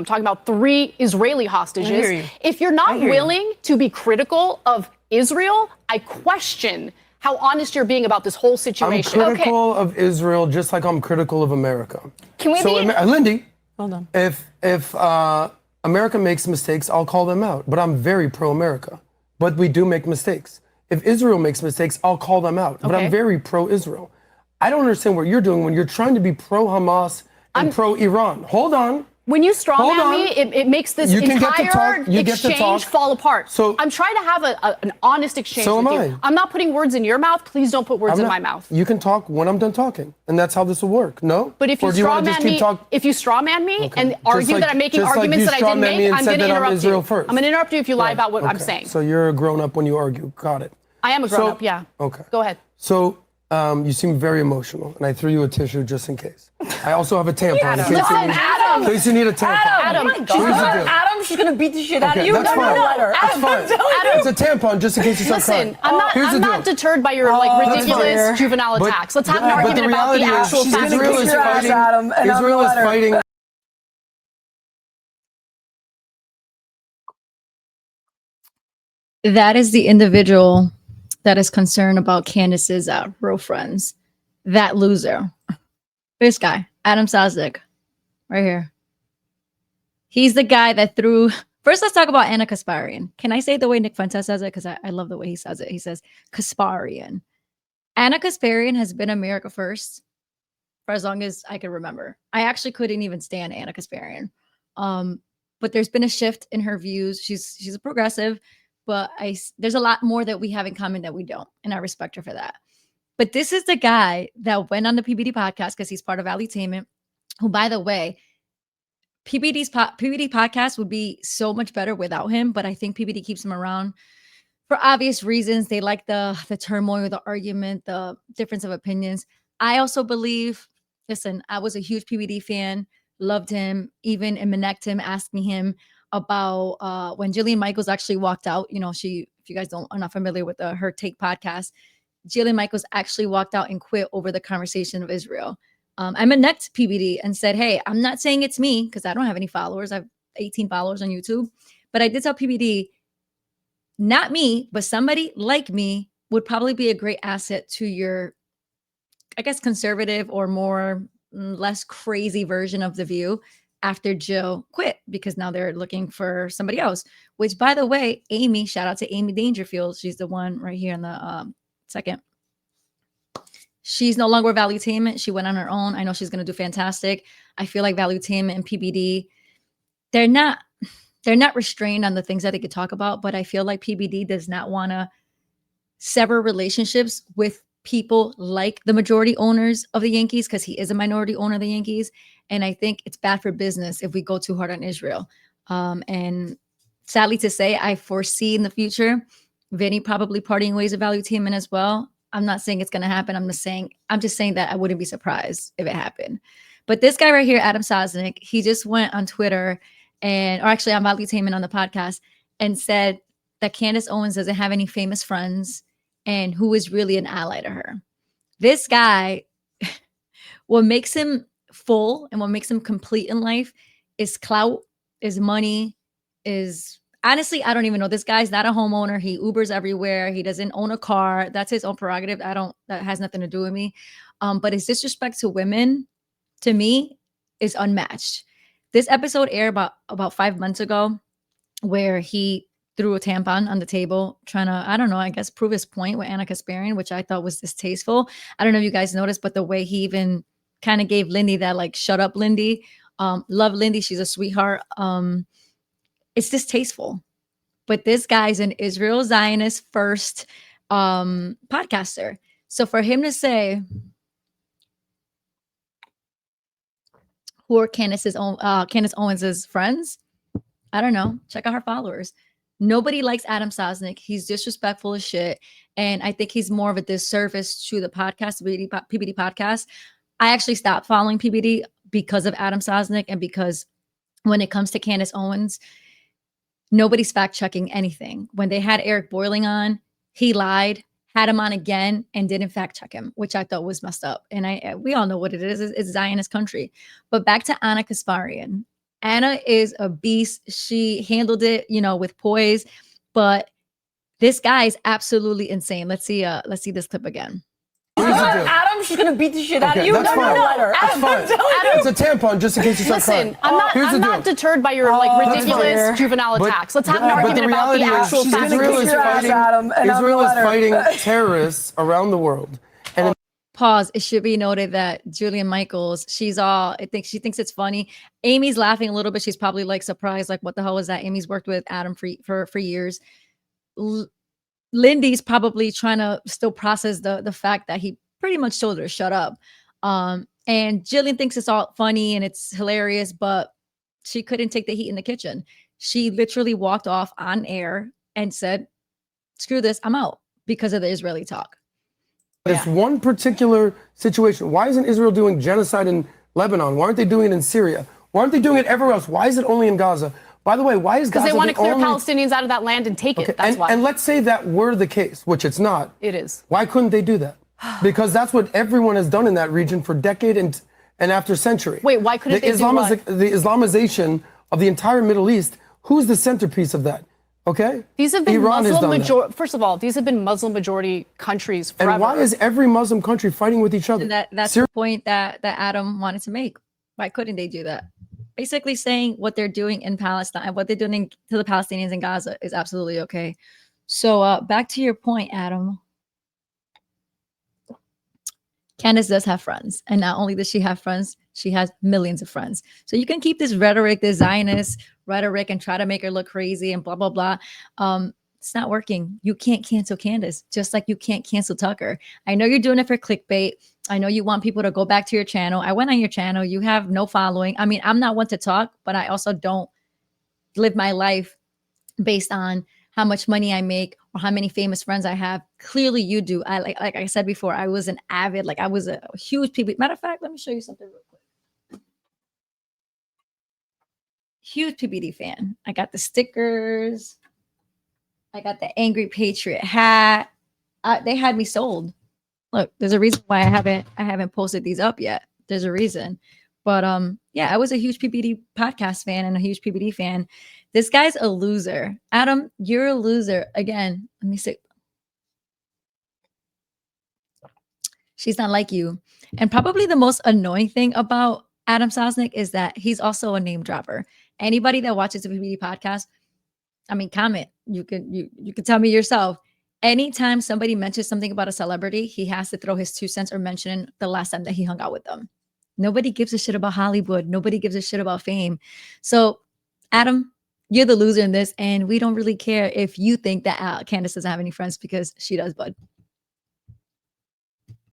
I'm talking about 3 Israeli hostages. If you're not willing to be critical of Israel, I question how honest you're being about this whole situation. I'm critical of Israel just like I'm critical of America. Can we be... Lindy, hold on. If America makes mistakes, I'll call them out. But I'm very pro-America. But we do make mistakes. If Israel makes mistakes, I'll call them out. But I'm very pro-Israel. I don't understand what you're doing when you're trying to be pro-Hamas and pro-Iran. Hold on. When you strawman me, it makes this entire exchange fall apart. So I'm trying to have an honest exchange with you. So am I. I'm not putting words in your mouth. Please don't put words in my mouth. You can talk when I'm done talking, and that's how this will work. No? But if you strawman me, and argue that I'm making arguments that I didn't make, I'm going to interrupt you. I'm going to interrupt you if you lie about what I'm saying. So you're a grown-up when you argue. Got it. I am a grown-up, yeah. Okay. Go ahead. So you seem very emotional, and I threw you a tissue just in case. I also have a tampon. Adam! In case you need a tampon. Adam, she's going to beat the shit out of you. That's fine. Adam, it's a tampon, just in case you start crying. I'm not deterred by your ridiculous juvenile attacks. Let's have an argument about the actual facts. Israel is fighting. That is the individual that is concerned about Candace's real friends. That loser. This guy, Adam Sosnick, right here. He's the guy that threw... First, let's talk about Anna Kasparian. Can I say it the way Nick Fuentes says it? Because I love the way he says it. He says, Kasparian. Anna Kasparian has been America first for as long as I can remember. I actually couldn't even stand Anna Kasparian. But there's been a shift in her views. She's a progressive, but there's a lot more that we have in common that we don't, and I respect her for that. But this is the guy that went on the PBD podcast because he's part of Valuetainment, who, by the way, PBD podcast would be so much better without him, but I think PBD keeps him around for obvious reasons. They like the turmoil, the argument, the difference of opinions. I also believe, listen, I was a huge PBD fan, loved him, even connected him, asking him about when Jillian Michaels actually walked out. You know, if you guys are not familiar with Her Take podcast, Jillian Michaels actually walked out and quit over the conversation of Israel. I connected PBD and said, hey, I'm not saying it's me because I don't have any followers. I have 18 followers on YouTube. But I did tell PBD, not me, but somebody like me would probably be a great asset to your, I guess, conservative or less crazy version of The View after Jill quit, because now they're looking for somebody else, which, by the way, Amy, shout out to Amy Dangerfield. She's the one right here in the second. She's no longer Valuetainment. She went on her own. I know she's going to do fantastic. I feel like Valuetainment and PBD, they're not restrained on the things that they could talk about, but I feel like PBD does not want to sever relationships with people like the majority owners of the Yankees, because he is a minority owner of the Yankees. And I think it's bad for business if we go too hard on Israel. And sadly to say, I foresee in the future, Vinny probably parting ways with Valuetainment as well. I'm not saying it's going to happen. I'm just saying that I wouldn't be surprised if it happened. But this guy right here, Adam Sosnick, he just went on Twitter or actually on Valuetainment on the podcast and said that Candace Owens doesn't have any famous friends and who is really an ally to her. This guy, what makes him full and what makes him complete in life is clout, is money, is honestly, I don't even know. This guy's not a homeowner. He Ubers everywhere. He doesn't own a car. That's his own prerogative. That has nothing to do with me. But his disrespect to women, to me, is unmatched. This episode aired about 5 months ago, where he threw a tampon on the table, trying to, I don't know, I guess prove his point with Anna Kasparian, which I thought was distasteful. I don't know if you guys noticed, but the way he even kind of gave Lindy that, like, shut up, Lindy. Love Lindy. She's a sweetheart. It's distasteful. But this guy's an Israel Zionist first podcaster. So for him to say, who are Candace Owens' friends? I don't know. Check out her followers. Nobody likes Adam Sosnick. He's disrespectful as shit. And I think he's more of a disservice to the podcast, PBD podcast. I actually stopped following PBD because of Adam Sosnick, and because when it comes to Candace Owens, nobody's fact checking anything. When they had Eric Boiling on, he lied, had him on again, and didn't fact check him, which I thought was messed up. And we all know what it is. It's Zionist country. But back to Anna Kasparian. Anna is a beast. She handled it, you know, with poise. But this guy is absolutely insane. Let's see this clip again. Adam, she's gonna beat the shit out of you. That's fine. Adam, That's fine. It's a tampon, just in case you start crying. I'm not deterred by your like ridiculous juvenile attacks. Let's have an argument about the actual facts. Israel is fighting terrorists around the world. And Pause. It should be noted that Julian Michaels, she thinks it's funny. Amy's laughing a little bit. She's probably like surprised, like, what the hell is that? Amy's worked with Adam for years. Lindy's probably trying to still process the fact that he pretty much told her to shut up. And Jillian thinks it's all funny and it's hilarious, but she couldn't take the heat in the kitchen. She literally walked off on air and said, screw this, I'm out, because of the Israeli talk. It's one particular situation. Why isn't Israel doing genocide in Lebanon? Why aren't they doing it in Syria? Why aren't they doing it everywhere else? Why is it only in Gaza? By the way, why is Gaza? Because they want to clear Palestinians out of that land and take it. That's why. And let's say that were the case, which it's not. It is. Why couldn't they do that? Because that's what everyone has done in that region for decade and after century. Wait, why couldn't they do what? The Islamization of the entire Middle East, who's the centerpiece of that? Okay? These have been Iran Muslim majority. First of all, these have been Muslim majority countries forever. And why is every Muslim country fighting with each other? And that's the point that Adam wanted to make. Why couldn't they do that? Basically saying what they're doing in Palestine, what they're doing to the Palestinians in Gaza is absolutely okay. So back to your point, Adam. Candace does have friends. And not only does she have friends, she has millions of friends. So you can keep this rhetoric, this Zionist rhetoric, and try to make her look crazy and blah, blah, blah. It's not working. You can't cancel Candace, just like you can't cancel Tucker. I know you're doing it for clickbait. I know you want people to go back to your channel. I went on your channel. You have no following. I mean, I'm not one to talk, but I also don't live my life based on how much money I make or how many famous friends I have. Clearly you do. I like I said before, I was an avid, like I was a huge PBD. Matter of fact, let me show you something real quick. Huge PBD fan. I got the stickers. I got the Angry Patriot hat. They had me sold. Look, there's a reason why I haven't posted these up yet. There's a reason. But yeah, I was a huge PBD podcast fan and a huge PBD fan. This guy's a loser. Adam, you're a loser. Again, let me see. She's not like you. And probably the most annoying thing about Adam Sosnick is that he's also a name dropper. Anybody that watches the PBD podcast, I mean, comment. You can tell me yourself. Anytime somebody mentions something about a celebrity, he has to throw his 2 cents or mention the last time that he hung out with them. Nobody gives a shit about Hollywood. Nobody gives a shit about fame. So, Adam, you're the loser in this, and we don't really care if you think that Candace doesn't have any friends, because she does, bud.